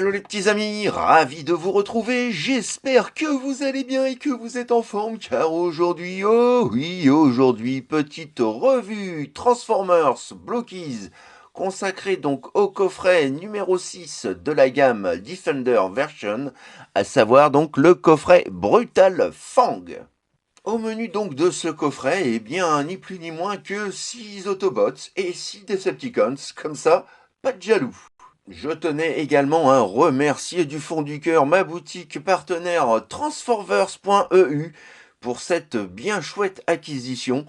Hello les petits amis, ravi de vous retrouver, j'espère que vous allez bien et que vous êtes en forme car aujourd'hui, oh oui, aujourd'hui, petite revue Transformers Blockies consacrée donc au coffret numéro 6 de la gamme Defender Version, à savoir donc le coffret Brutal Fang. Au menu donc de ce coffret, eh bien ni plus ni moins que 6 Autobots et 6 Decepticons, comme ça, pas de jaloux. Je tenais également à remercier du fond du cœur ma boutique partenaire Transforvers.eu pour cette bien chouette acquisition.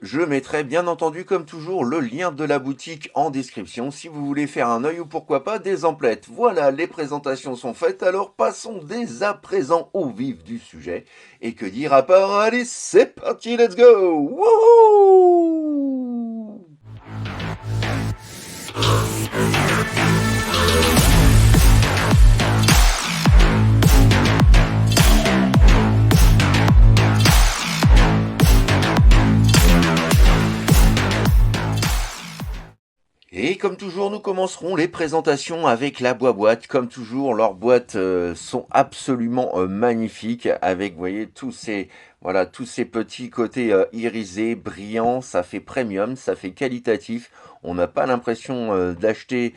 Je mettrai bien entendu comme toujours le lien de la boutique en description si vous voulez faire un œil ou pourquoi pas des emplettes. Voilà, les présentations sont faites, alors passons dès à présent au vif du sujet. Et que dire à part, allez c'est parti, let's go. Wouhou! Et comme toujours, nous commencerons les présentations avec la boîte. Comme toujours, leurs boîtes sont absolument magnifiques, avec, vous voyez, tous ces petits côtés irisés, brillants. Ça fait premium, ça fait qualitatif. On n'a pas l'impression d'acheter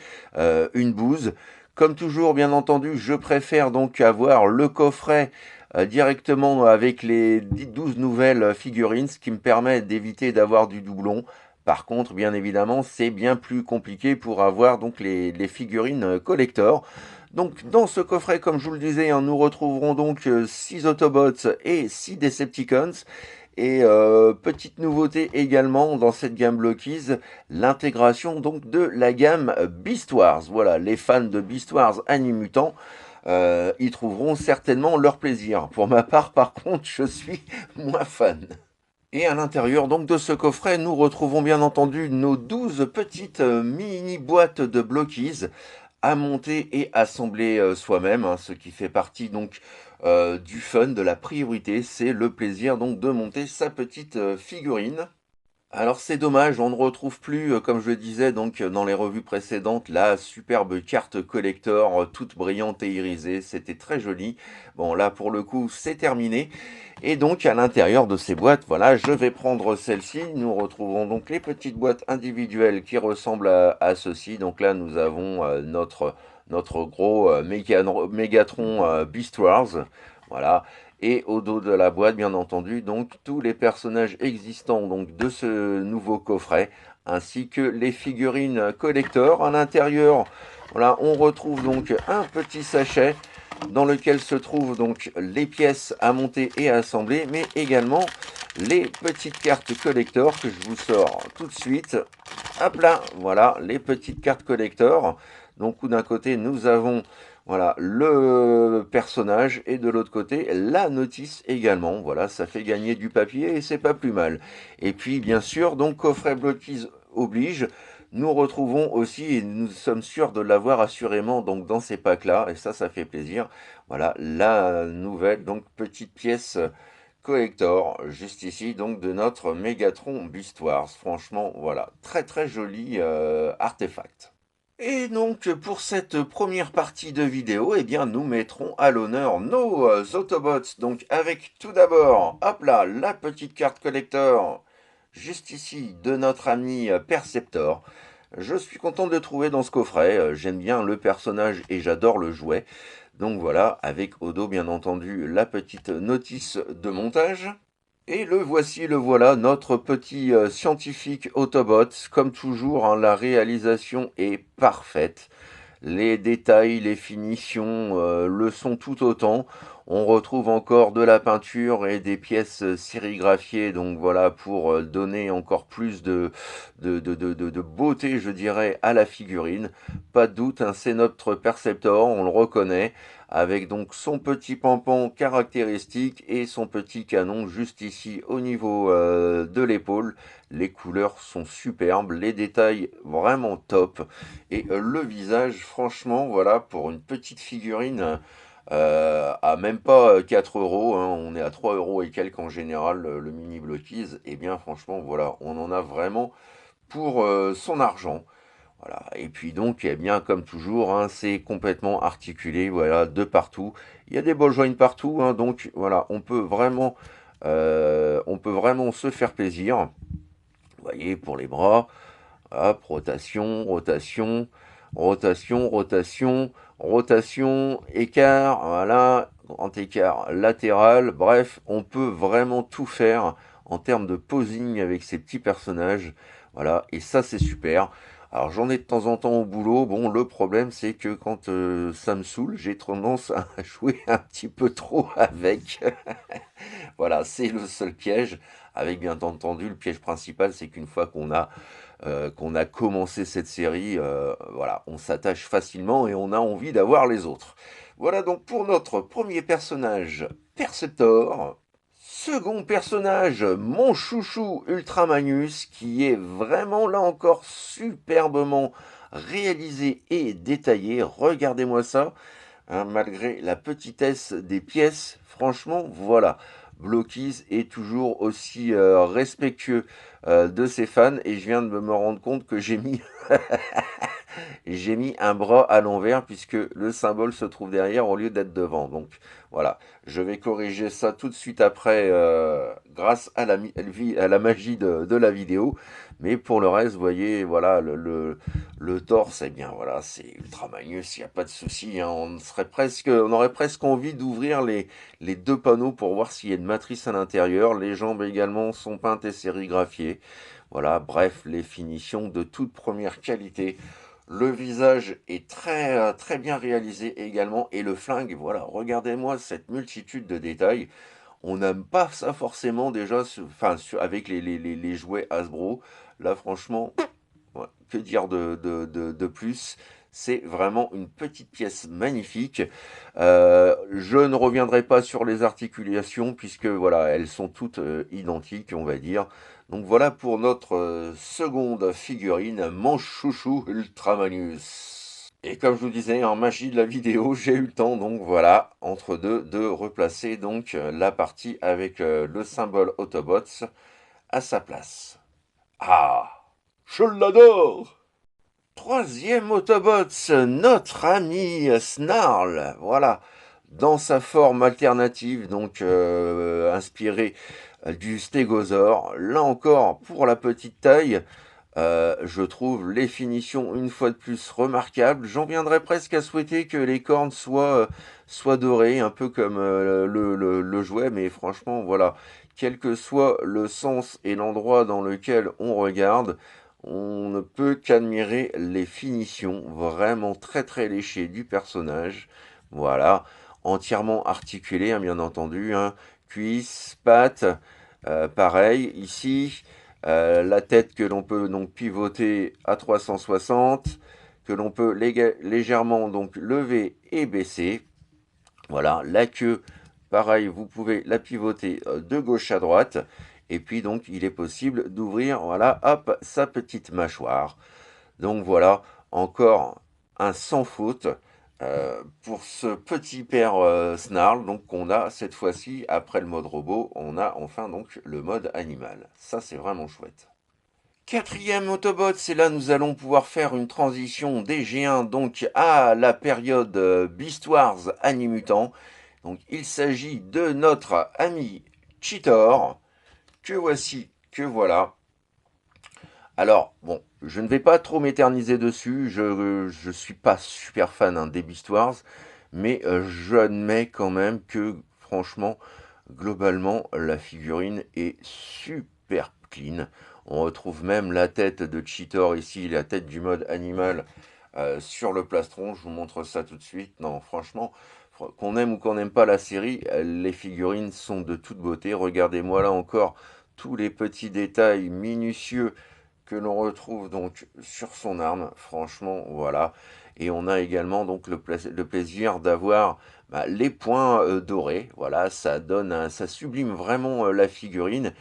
une bouse. Comme toujours, bien entendu, je préfère donc avoir le coffret directement avec les 12 nouvelles figurines, ce qui me permet d'éviter d'avoir du doublon. Par contre, bien évidemment, c'est bien plus compliqué pour avoir donc les figurines collector. Donc dans ce coffret, comme je vous le disais, hein, nous retrouverons donc 6 Autobots et 6 Decepticons. Et petite nouveauté également dans cette gamme Blockies, l'intégration donc de la gamme Beast Wars. Voilà, les fans de Beast Wars Animutant y trouveront certainement leur plaisir. Pour ma part, par contre, je suis moins fan. Et à l'intérieur donc de ce coffret, nous retrouvons bien entendu nos 12 petites mini boîtes de Blockies à monter et assembler soi-même, hein, ce qui fait partie donc du fun, de la priorité, c'est le plaisir donc de monter sa petite figurine. Alors c'est dommage, on ne retrouve plus, comme je le disais donc dans les revues précédentes, la superbe carte collector toute brillante et irisée, c'était très joli. Bon là pour le coup c'est terminé. Et donc à l'intérieur de ces boîtes, voilà, je vais prendre celle-ci. Nous retrouvons donc les petites boîtes individuelles qui ressemblent à ceci. Donc là nous avons notre gros Mégatron Beast Wars. Voilà. Et au dos de la boîte, bien entendu, donc tous les personnages existants donc de ce nouveau coffret, ainsi que les figurines collector. À l'intérieur, voilà, on retrouve donc un petit sachet dans lequel se trouvent donc les pièces à monter et à assembler, mais également les petites cartes collector que je vous sors tout de suite. Hop là, voilà, les petites cartes collector. Donc d'un côté, nous avons voilà le personnage et de l'autre côté la notice également. Voilà, ça fait gagner du papier et c'est pas plus mal. Et puis bien sûr, donc coffret Blockies oblige, nous retrouvons aussi, et nous sommes sûrs de l'avoir assurément donc dans ces packs-là, et ça fait plaisir. Voilà, la nouvelle donc petite pièce collector, juste ici, donc de notre Megatron Beast Wars. Franchement, voilà, très très joli artefact. Et donc pour cette première partie de vidéo, eh bien nous mettrons à l'honneur nos Autobots. Donc avec tout d'abord, hop là, la petite carte collector, juste ici, de notre ami Perceptor. Je suis content de le trouver dans ce coffret, j'aime bien le personnage et j'adore le jouet. Donc voilà, avec au dos bien entendu la petite notice de montage. Et le voici, le voilà, notre petit scientifique Autobot. Comme toujours, hein, la réalisation est parfaite. Les détails, les finitions le sont tout autant. On retrouve encore de la peinture et des pièces sérigraphiées, donc voilà, pour donner encore plus de beauté, je dirais, à la figurine. Pas de doute, hein, c'est notre Perceptor, on le reconnaît, avec donc son petit pampan caractéristique et son petit canon juste ici au niveau de l'épaule. Les couleurs sont superbes, les détails vraiment top. Et le visage, franchement, voilà, pour une petite figurine à même pas 4 euros, hein, on est à 3 euros et quelques en général, le mini Blockies, et bien franchement, voilà, on en a vraiment pour son argent. Voilà. Et puis donc, eh bien, comme toujours, hein, c'est complètement articulé, voilà, de partout. Il y a des ball joints partout, hein, donc voilà, on peut vraiment se faire plaisir. Vous voyez, pour les bras, hop, rotation, rotation, rotation, rotation, rotation, écart, voilà, grand écart latéral. Bref, on peut vraiment tout faire en termes de posing avec ces petits personnages. Voilà, et ça c'est super. Alors j'en ai de temps en temps au boulot. Bon, le problème c'est que quand ça me saoule, j'ai tendance à jouer un petit peu trop avec. Voilà, c'est le seul piège. Avec bien entendu, le piège principal, c'est qu'une fois qu'on a commencé cette série, voilà, on s'attache facilement et on a envie d'avoir les autres. Voilà donc pour notre premier personnage, Perceptor. Second personnage, mon chouchou Ultramanus, qui est vraiment là encore superbement réalisé et détaillé. Regardez-moi ça, hein, malgré la petitesse des pièces, franchement, voilà. Blockies est toujours aussi respectueux de ses fans et je viens de me rendre compte que j'ai mis un bras à l'envers puisque le symbole se trouve derrière au lieu d'être devant. Donc voilà, je vais corriger ça tout de suite après grâce à à la magie de la vidéo. Mais pour le reste, vous voyez, voilà, le torse, eh bien voilà, c'est ultra magnus, il n'y a pas de souci, hein. On aurait presque envie d'ouvrir les deux panneaux pour voir s'il y a une matrice à l'intérieur. Les jambes également sont peintes et sérigraphiées. Voilà, bref, les finitions de toute première qualité. Le visage est très bien réalisé également. Et le flingue, voilà, regardez-moi cette multitude de détails. On n'aime pas ça forcément déjà avec les jouets Hasbro. Là, franchement, ouais, que dire de plus? C'est vraiment une petite pièce magnifique. Je ne reviendrai pas sur les articulations puisque voilà, elles sont toutes identiques, on va dire. Donc voilà pour notre seconde figurine, mon chouchou Ultramanus. Et comme je vous disais, en magie de la vidéo, j'ai eu le temps, donc voilà, entre deux, de replacer donc la partie avec le symbole Autobots à sa place. Ah, je l'adore! Troisième Autobots, notre ami Snarl, voilà, dans sa forme alternative, donc inspirée du stégosaure. Là encore, pour la petite taille, je trouve les finitions une fois de plus remarquables. J'en viendrais presque à souhaiter que les cornes soient dorées, un peu comme le jouet, mais franchement, voilà, quel que soit le sens et l'endroit dans lequel on regarde, on ne peut qu'admirer les finitions vraiment très léchées du personnage. Voilà, entièrement articulé, hein, bien entendu, hein. Cuisses, pattes, pareil, ici, la tête que l'on peut donc pivoter à 360, que l'on peut légèrement donc lever et baisser. Voilà, la queue, pareil, vous pouvez la pivoter de gauche à droite. Et puis donc, il est possible d'ouvrir, voilà, hop, sa petite mâchoire. Donc voilà, encore un sans faute pour ce petit père Snarl. Donc on a cette fois-ci, après le mode robot, on a enfin donc le mode animal. Ça c'est vraiment chouette. Quatrième Autobot, c'est là nous allons pouvoir faire une transition des G1 donc à la période Beast Wars Animutant. Donc il s'agit de notre ami Cheetor, que voici, que voilà. Alors, bon, je ne vais pas trop m'éterniser dessus, je suis pas super fan hein, des Beast Wars, mais j'admets quand même que, franchement, globalement, la figurine est super clean. On retrouve même la tête de Cheetor ici, la tête du mode animal sur le plastron. Je vous montre ça tout de suite. Non, franchement, qu'on aime ou qu'on n'aime pas la série, les figurines sont de toute beauté. Regardez-moi là encore tous les petits détails minutieux que l'on retrouve donc sur son arme. Franchement, voilà. Et on a également donc le plaisir d'avoir les points dorés. Voilà, ça sublime vraiment la figurine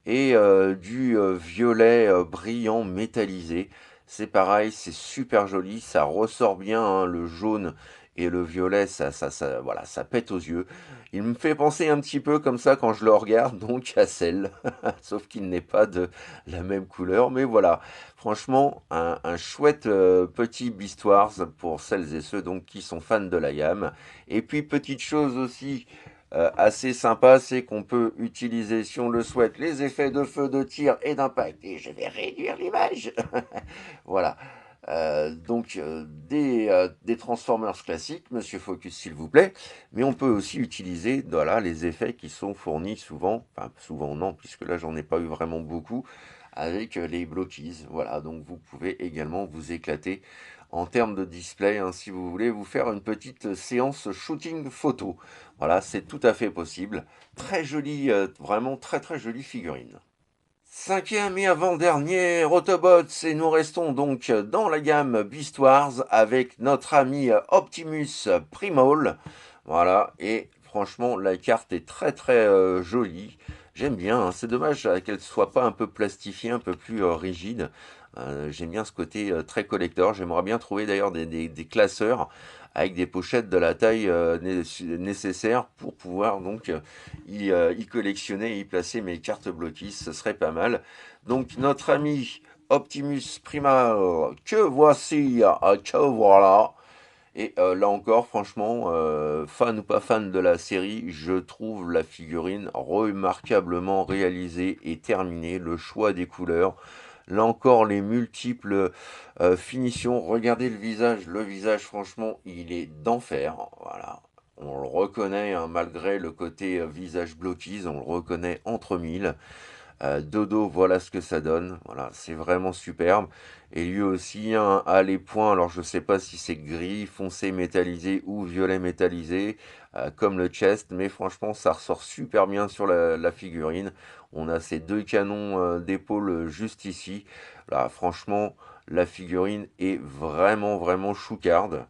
et du violet brillant métallisé. c'est pareil, c'est super joli, ça ressort bien, hein, le jaune et le violet, voilà, ça pète aux yeux. Il me fait penser un petit peu comme ça quand je le regarde, donc à Cell, sauf qu'il n'est pas de la même couleur, mais voilà, franchement, un chouette petit Beast Wars pour celles et ceux donc qui sont fans de la gamme. Et puis petite chose aussi assez sympa, c'est qu'on peut utiliser, si on le souhaite, les effets de feu, de tir et d'impact. Et je vais réduire l'image. Voilà. Des Transformers classiques, Monsieur Focus s'il vous plaît, mais on peut aussi utiliser voilà, les effets qui sont fournis souvent, enfin souvent non, puisque là j'en ai pas eu vraiment beaucoup, avec les Blockies. Voilà, donc vous pouvez également vous éclater en termes de display, hein, si vous voulez vous faire une petite séance shooting photo. Voilà, c'est tout à fait possible. Très jolie, vraiment très très jolie figurine. Cinquième et avant-dernier Autobots, et nous restons donc dans la gamme Beast Wars avec notre ami Optimus Primal. Voilà, et franchement, la carte est très très jolie. J'aime bien, hein. C'est dommage qu'elle soit pas un peu plastifiée, un peu plus rigide. J'aime bien ce côté très collector. J'aimerais bien trouver d'ailleurs des classeurs avec des pochettes de la taille nécessaire pour pouvoir donc y collectionner et y placer mes cartes bloquistes, ce serait pas mal. Donc notre ami Optimus Primal, que voici, que voilà. Et là encore, franchement, fan ou pas fan de la série, je trouve la figurine remarquablement réalisée et terminée. Le choix des couleurs, là encore, les multiples finitions. Regardez le visage, franchement, il est d'enfer. Voilà. On le reconnaît, hein, malgré le côté visage bloquise, on le reconnaît entre mille. Dodo, voilà ce que ça donne. Voilà, c'est vraiment superbe. Et lui aussi hein, a les points. Alors je sais pas si c'est gris, foncé métallisé ou violet métallisé, comme le chest, mais franchement ça ressort super bien sur la figurine. On a ces deux canons d'épaule juste ici. Là, franchement, la figurine est vraiment vraiment choucarde.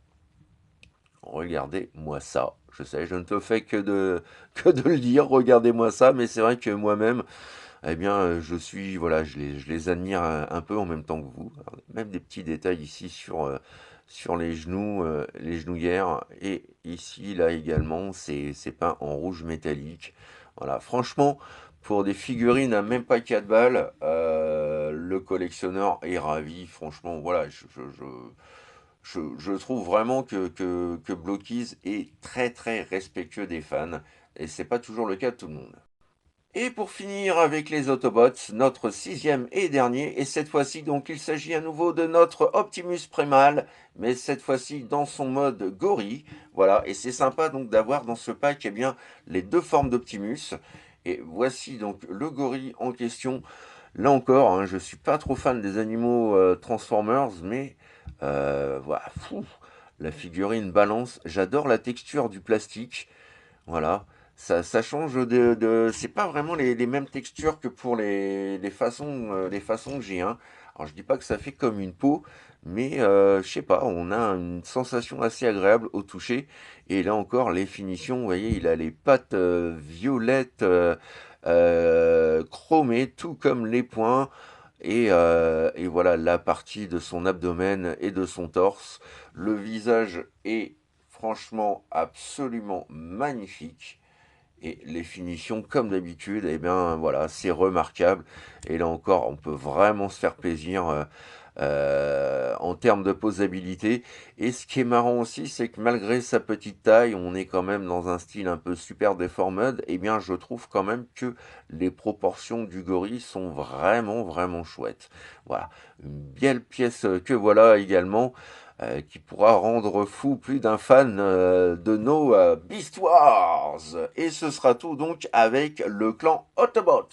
Regardez-moi ça. Je sais, je ne te fais que de le dire, regardez-moi ça, mais c'est vrai que moi-même, eh bien, voilà, je les admire un peu en même temps que vous. Alors, même des petits détails ici sur les genouillères. Et ici, là également, c'est peint en rouge métallique. Voilà, franchement, pour des figurines à même pas 4 balles, le collectionneur est ravi. Franchement, voilà, je trouve vraiment que Blockies est très très respectueux des fans. Et c'est pas toujours le cas de tout le monde. Et pour finir avec les Autobots, notre sixième et dernier, et cette fois-ci donc il s'agit à nouveau de notre Optimus Primal, mais cette fois-ci dans son mode gorille. Voilà, et c'est sympa donc d'avoir dans ce pack eh bien, les deux formes d'Optimus. Et voici donc le gorille en question. Là encore, hein, je suis pas trop fan des animaux Transformers, mais voilà, fou, la figurine balance. J'adore la texture du plastique. Voilà, ça change c'est pas vraiment les mêmes textures que pour les façons que j'ai, hein. Alors je dis pas que ça fait comme une peau, mais je sais pas, on a une sensation assez agréable au toucher. Et là encore, les finitions, vous voyez, il a les pattes violettes chromées, tout comme les poings. Et voilà la partie de son abdomen et de son torse. Le visage est franchement absolument magnifique. Et les finitions, comme d'habitude, eh bien voilà, c'est remarquable. Et là encore, on peut vraiment se faire plaisir en termes de posabilité. Et ce qui est marrant aussi, c'est que malgré sa petite taille, on est quand même dans un style un peu super déformed. Eh bien, je trouve quand même que les proportions du gorille sont vraiment, vraiment chouettes. Voilà, une belle pièce que voilà également. Qui pourra rendre fou plus d'un fan de nos Beast Wars. Et ce sera tout donc avec le clan Autobots.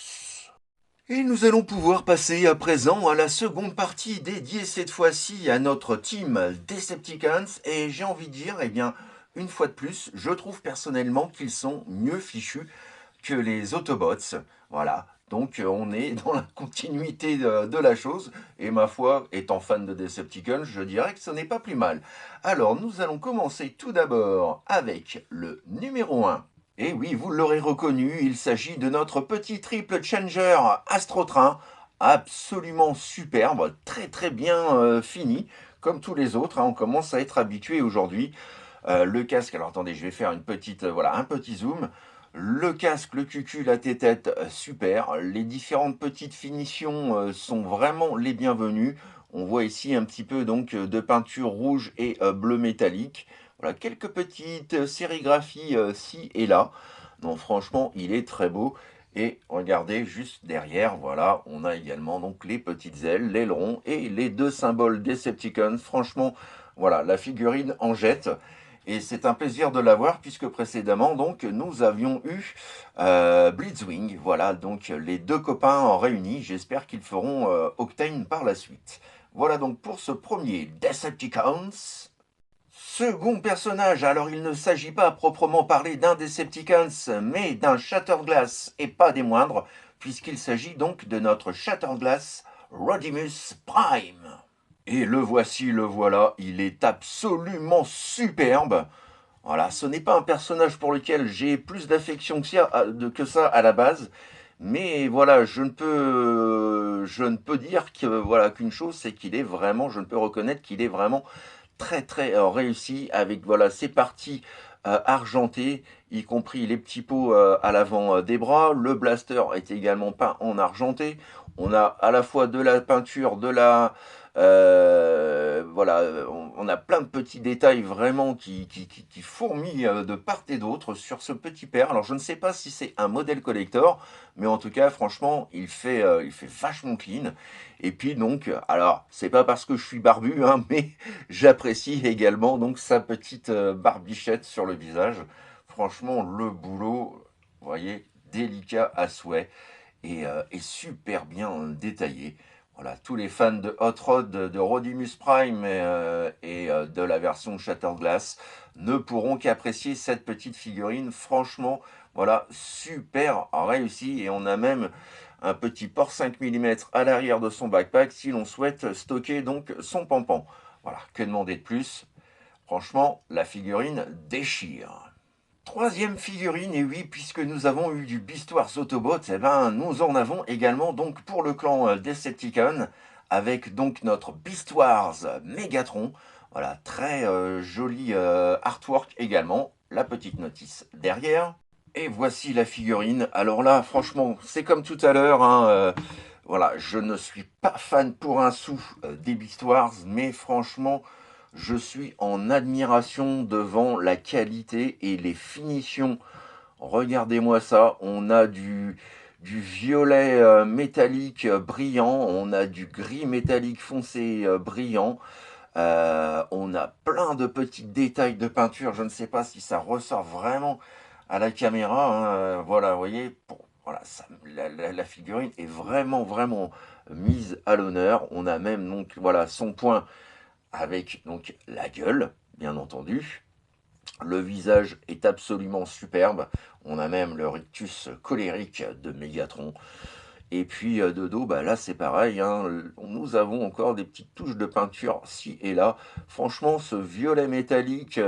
Et nous allons pouvoir passer à présent à la seconde partie dédiée cette fois-ci à notre team Decepticons. Et j'ai envie de dire, eh bien, une fois de plus, je trouve personnellement qu'ils sont mieux fichus que les Autobots. Voilà. Donc on est dans la continuité de la chose. Et ma foi, étant fan de Decepticons, je dirais que ce n'est pas plus mal. Alors nous allons commencer tout d'abord avec le numéro un. Et oui, vous l'aurez reconnu, il s'agit de notre petit triple changer Astrotrain absolument superbe, très très bien fini, comme tous les autres, hein, on commence à être habitué aujourd'hui. Le casque, alors attendez, je vais faire une petite, voilà, un petit zoom. Le casque, le cucu, la tête-tête, super. Les différentes petites finitions sont vraiment les bienvenues. On voit ici un petit peu donc de peinture rouge et bleu métallique. Voilà, quelques petites sérigraphies ci et là. Donc franchement, il est très beau. Et regardez juste derrière, voilà, on a également donc les petites ailes, l'aileron et les deux symboles Decepticons. Franchement, voilà, la figurine en jette. Et c'est un plaisir de l'avoir puisque précédemment donc nous avions eu Blitzwing, voilà donc les deux copains en réunis. J'espère qu'ils feront Octane par la suite. Voilà donc pour ce premier Decepticons. Second personnage, alors il ne s'agit pas à proprement parler d'un Decepticons, mais d'un Shatterglass, et pas des moindres, puisqu'il s'agit donc de notre Shatterglass Rodimus Prime. Et le voici, le voilà, il est absolument superbe. Voilà, ce n'est pas un personnage pour lequel j'ai plus d'affection que ça à la base, mais voilà, je ne peux dire que voilà qu'une chose, c'est qu'il est vraiment, je ne peux reconnaître qu'il est vraiment très très réussi avec voilà ses parties argentées, y compris les petits pots à l'avant des bras. Le blaster est également peint en argenté. On a à la fois de la peinture, de la voilà, on a plein de petits détails vraiment qui fourmillent de part et d'autre sur ce petit père. Alors je ne sais pas si c'est un modèle collector, mais en tout cas franchement il fait vachement clean. Et puis donc, alors c'est pas parce que je suis barbu, hein, mais j'apprécie également donc sa petite barbichette sur le visage. Franchement, le boulot, vous voyez, délicat à souhait et super bien détaillé. Voilà, tous les fans de Hot Rod, de Rodimus Prime et de la version Shatterglass ne pourront qu'apprécier cette petite figurine. Franchement, voilà, super réussi. Et on a même un petit port 5 mm à l'arrière de son backpack si l'on souhaite stocker donc son pampan. Voilà, que demander de plus? Franchement, la figurine déchire. Troisième figurine, et oui, puisque nous avons eu du Beast Wars Autobots, eh ben, nous en avons également donc pour le clan Decepticon, avec donc notre Beast Wars Megatron. Voilà, très joli artwork également, la petite notice derrière. Et voici la figurine. Alors là, franchement, c'est comme tout à l'heure, hein, voilà, je ne suis pas fan pour un sou des Beast Wars, mais franchement, je suis en admiration devant la qualité et les finitions. Regardez-moi ça, on a du violet métallique brillant, on a du gris métallique foncé brillant, on a plein de petits détails de peinture, je ne sais pas si ça ressort vraiment à la caméra, hein, voilà, vous voyez, voilà, la figurine est vraiment, vraiment mise à l'honneur. On a même donc, voilà, son point avec donc la gueule, bien entendu. Le visage est absolument superbe. On a même le rictus colérique de Megatron. Et puis de dos, bah là c'est pareil, hein, nous avons encore des petites touches de peinture ci et là. Franchement, ce violet métallique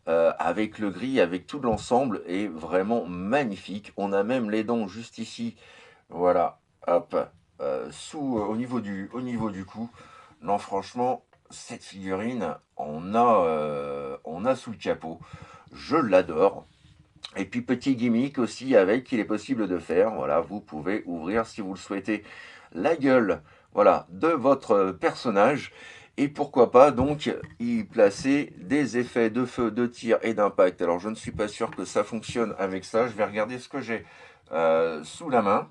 avec le gris, avec tout l'ensemble est vraiment magnifique. On a même les dents juste ici, voilà, hop, au niveau du cou. Non, franchement, cette figurine, on a sous le capot. Je l'adore. Et puis petit gimmick aussi avec qu'il est possible de faire. Voilà, vous pouvez ouvrir si vous le souhaitez la gueule, voilà, de votre personnage. Et pourquoi pas donc y placer des effets de feu, de tir et d'impact. Alors je ne suis pas sûr que ça fonctionne avec ça. Je vais regarder ce que j'ai sous la main.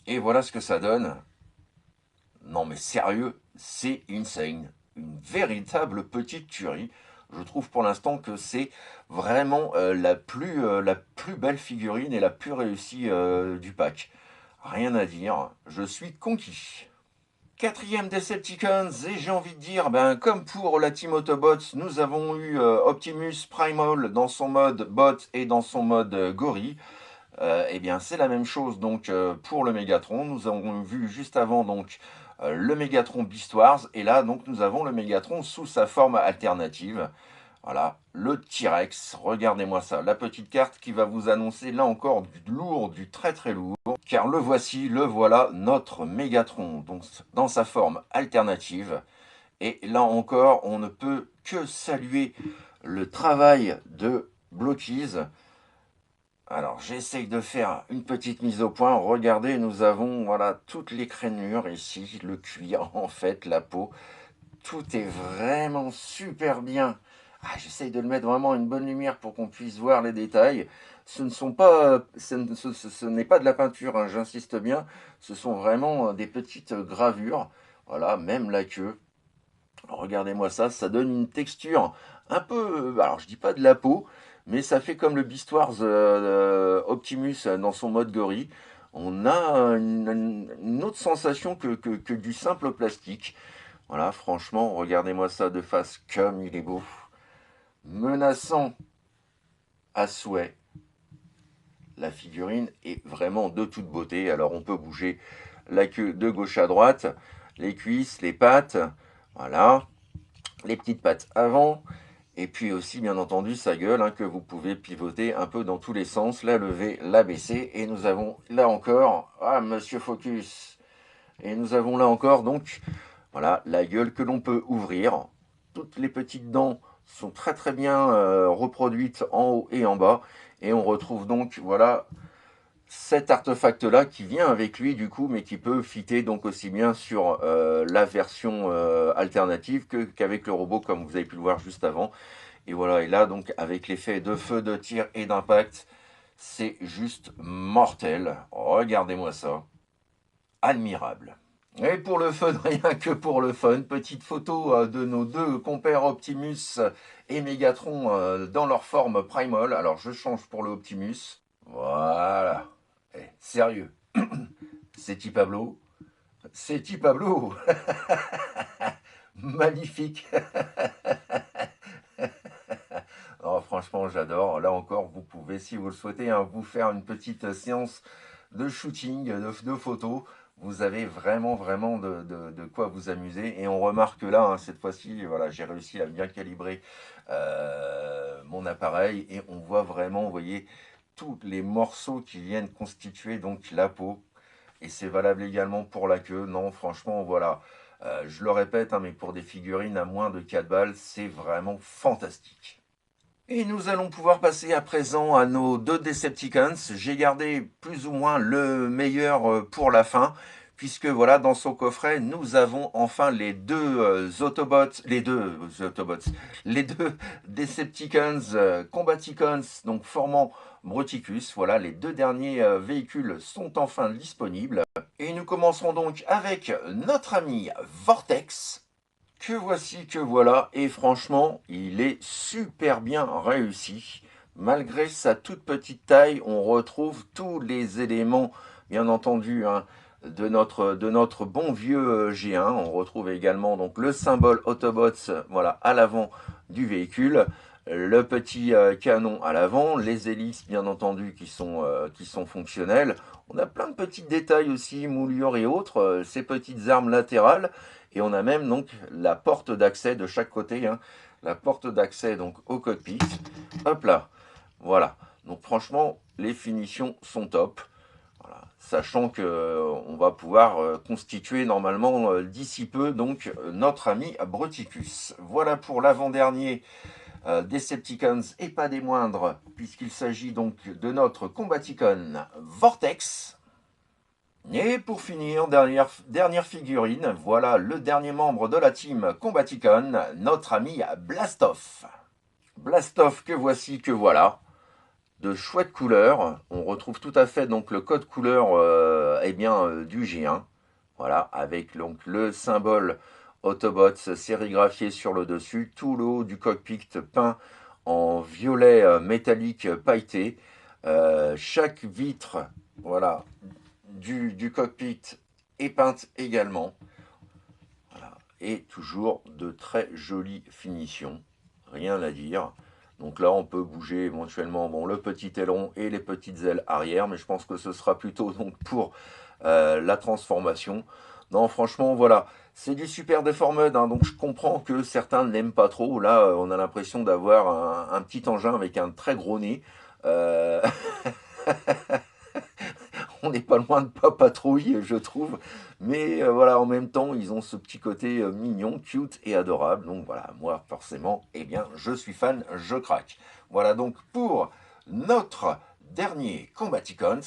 Et voilà ce que ça donne. Non mais sérieux, c'est insane. Une véritable petite tuerie. Je trouve pour l'instant que c'est vraiment la plus belle figurine et la plus réussie du pack. Rien à dire, je suis conquis. Quatrième Decepticons, et j'ai envie de dire, ben, comme pour la Team Autobots, nous avons eu Optimus Primal dans son mode bot et dans son mode gorille. Eh bien, c'est la même chose donc pour le Megatron. Nous avons vu juste avant donc le Megatron Beast Wars et là donc nous avons le Megatron sous sa forme alternative. Voilà, le T-Rex. Regardez-moi ça, la petite carte qui va vous annoncer là encore du lourd, du très très lourd. car le voici, le voilà, notre Mégatron, donc dans sa forme alternative. Et là encore, on ne peut que saluer le travail de Blockies. Alors, j'essaye de faire une petite mise au point. Regardez, nous avons voilà toutes les crénures ici, le cuir en fait, la peau. Tout est vraiment super bien. Ah, j'essaye de le mettre vraiment à une bonne lumière pour qu'on puisse voir les détails. Ce ne sont pas, ce n'est pas de la peinture, hein, j'insiste bien. Ce sont vraiment des petites gravures. Voilà, même la queue. Regardez-moi ça, ça donne une texture un peu, alors je dis pas de la peau, mais ça fait comme le Beast Wars Optimus dans son mode gorille. On a une autre sensation que du simple plastique. Voilà, franchement, regardez-moi ça de face comme il est beau. Menaçant à souhait. La figurine est vraiment de toute beauté. Alors on peut bouger la queue de gauche à droite, les cuisses, les pattes, voilà, les petites pattes avant. Et puis aussi, bien entendu, sa gueule, hein, que vous pouvez pivoter un peu dans tous les sens, la lever, la baisser. Et nous avons là encore, ah, Monsieur Focus. Et nous avons là encore, donc, voilà, la gueule que l'on peut ouvrir. Toutes les petites dents sont très très bien reproduites en haut et en bas. Et on retrouve donc, voilà, cet artefact-là qui vient avec lui du coup, mais qui peut fitter donc aussi bien sur la version alternative qu'avec le robot, comme vous avez pu le voir juste avant. Et voilà, et là, donc, avec l'effet de feu, de tir et d'impact, c'est juste mortel. Regardez-moi ça. Admirable. Et pour le fun, rien que pour le fun, petite photo de nos deux compères Optimus et Megatron dans leur forme primal. Alors, je change pour le Optimus. Voilà. Eh, sérieux. C'est Ti Pablo. C'est Ti Pablo. Magnifique. Oh, franchement, j'adore. Là encore, vous pouvez, si vous le souhaitez, hein, vous faire une petite séance de shooting, de photos. Vous avez vraiment, vraiment de quoi vous amuser. Et on remarque là, hein, cette fois-ci, voilà, j'ai réussi à bien calibrer mon appareil. Et on voit vraiment, vous voyez, tous les morceaux qui viennent constituer donc la peau. Et c'est valable également pour la queue. Non, franchement, voilà. Je le répète, hein, mais pour des figurines à moins de 4 balles, c'est vraiment fantastique. Et nous allons pouvoir passer à présent à nos deux Decepticons. J'ai gardé plus ou moins le meilleur pour la fin, puisque voilà, dans son coffret, nous avons enfin les deux Autobots, les deux Decepticons Combaticons, donc formant Bruticus. Voilà, les deux derniers véhicules sont enfin disponibles. Et nous commencerons donc avec notre ami Vortex, que voici, que voilà, et franchement, il est super bien réussi. Malgré sa toute petite taille, on retrouve tous les éléments, bien entendu, hein, de notre bon vieux G1. On retrouve également donc le symbole Autobots, voilà, à l'avant du véhicule, le petit canon à l'avant, les hélices, bien entendu, qui sont fonctionnelles. On a plein de petits détails aussi, moulures et autres, ces petites armes latérales. Et on a même donc la porte d'accès de chaque côté, hein, la porte d'accès donc au cockpit. Hop là, voilà. Donc franchement, les finitions sont top. Voilà. Sachant que on va pouvoir constituer normalement d'ici peu donc notre ami Bruticus. Voilà pour l'avant-dernier Decepticons et pas des moindres, puisqu'il s'agit donc de notre Combaticon Vortex. Et pour finir, dernière figurine, voilà le dernier membre de la team Combaticon, notre ami Blastoff. Blastoff que voici, que voilà, de chouettes couleurs. On retrouve tout à fait donc le code couleur du G1. Voilà, avec donc le symbole Autobots sérigraphié sur le dessus, tout le haut du cockpit peint en violet métallique pailleté. Chaque vitre, voilà, du cockpit est peinte également. Voilà. Et toujours de très jolies finitions, rien à dire. Donc là, on peut bouger éventuellement le petit aileron et les petites ailes arrière, mais je pense que ce sera plutôt donc pour la transformation. Non, franchement, voilà, c'est du super Deformed, hein, donc je comprends que certains ne l'aiment pas trop. Là, on a l'impression d'avoir un petit engin avec un très gros nez. on n'est pas loin de Papatrouille, je trouve. Mais voilà, en même temps, ils ont ce petit côté mignon, cute et adorable. Donc voilà, moi, forcément, eh bien, je suis fan, je craque. Voilà donc pour notre dernier Combaticons.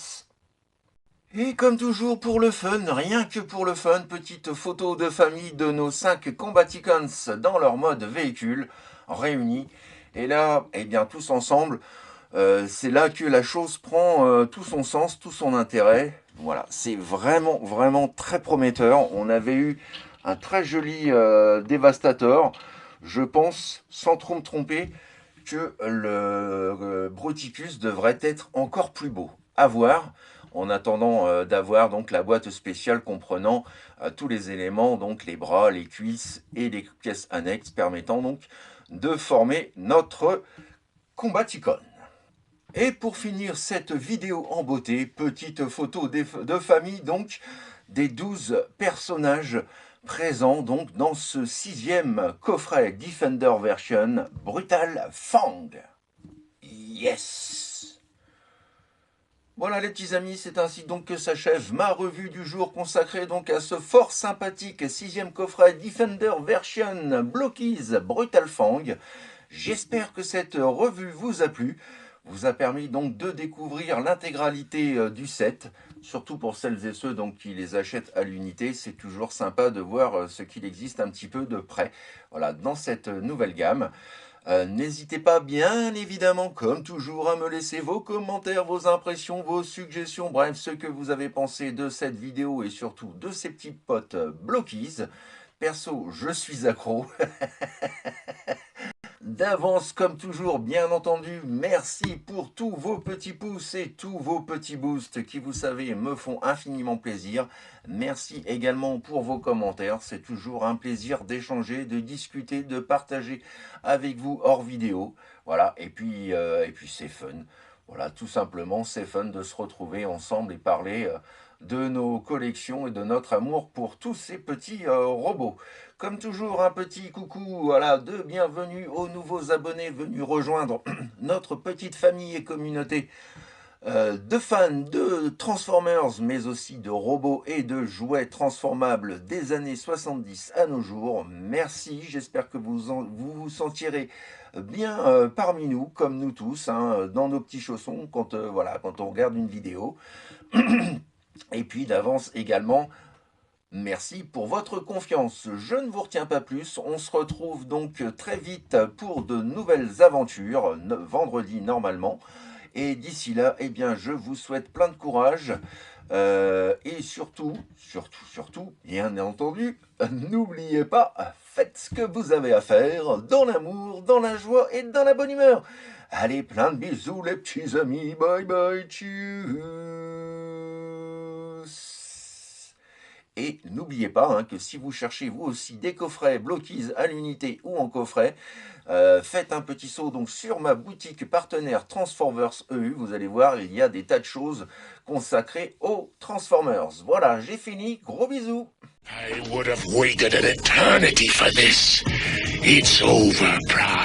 Et comme toujours pour le fun, rien que pour le fun, petite photo de famille de nos 5 Combaticons dans leur mode véhicule, réunis. Et là, eh bien, tous ensemble, c'est là que la chose prend tout son sens, tout son intérêt. Voilà, c'est vraiment, vraiment très prometteur. On avait eu un très joli Dévastator. Je pense, sans trop me tromper, que le Bruticus devrait être encore plus beau. À voir. En attendant d'avoir donc la boîte spéciale comprenant tous les éléments, donc les bras, les cuisses et les pièces annexes permettant donc de former notre Combaticon. Et pour finir cette vidéo en beauté, petite photo de famille donc des 12 personnages présents donc dans ce 6e coffret Defender Version Brutal Fang. Yes! Voilà les petits amis, c'est ainsi donc que s'achève ma revue du jour consacrée donc à ce fort sympathique 6e coffret Defender Version Blockies Brutal Fang. J'espère que cette revue vous a plu, vous a permis donc de découvrir l'intégralité du set, surtout pour celles et ceux donc qui les achètent à l'unité. C'est toujours sympa de voir ce qu'il existe un petit peu de près, voilà, dans cette nouvelle gamme. N'hésitez pas bien évidemment comme toujours à me laisser vos commentaires, vos impressions, vos suggestions, bref ce que vous avez pensé de cette vidéo et surtout de ces petits potes Blockies. Perso je suis accro. D'avance comme toujours bien entendu, merci pour tous vos petits pouces et tous vos petits boosts qui vous savez me font infiniment plaisir. Merci également pour vos commentaires, c'est toujours un plaisir d'échanger, de discuter, de partager avec vous hors vidéo. Voilà, et puis c'est fun. Voilà, tout simplement c'est fun de se retrouver ensemble et parler de nos collections et de notre amour pour tous ces petits robots. Comme toujours, un petit coucou, voilà, de bienvenue aux nouveaux abonnés venus rejoindre notre petite famille et communauté de fans de Transformers, mais aussi de robots et de jouets transformables des années 70 à nos jours. Merci, j'espère que vous vous sentirez bien parmi nous, comme nous tous, hein, dans nos petits chaussons, quand, voilà, quand on regarde une vidéo. Et puis d'avance également, merci pour votre confiance. Je ne vous retiens pas plus. On se retrouve donc très vite pour de nouvelles aventures, vendredi normalement. Et d'ici là, eh bien, je vous souhaite plein de courage. Et surtout, bien entendu, n'oubliez pas, faites ce que vous avez à faire dans l'amour, dans la joie et dans la bonne humeur. Allez, plein de bisous les petits amis. Bye bye, tchuss. Et n'oubliez pas hein, que si vous cherchez vous aussi des coffrets Blockies à l'unité ou en coffret, faites un petit saut donc sur ma boutique partenaire Transformers EU. Vous allez voir, il y a des tas de choses consacrées aux Transformers. Voilà, j'ai fini. Gros bisous. I would have waited an eternity for this. It's over, Pride.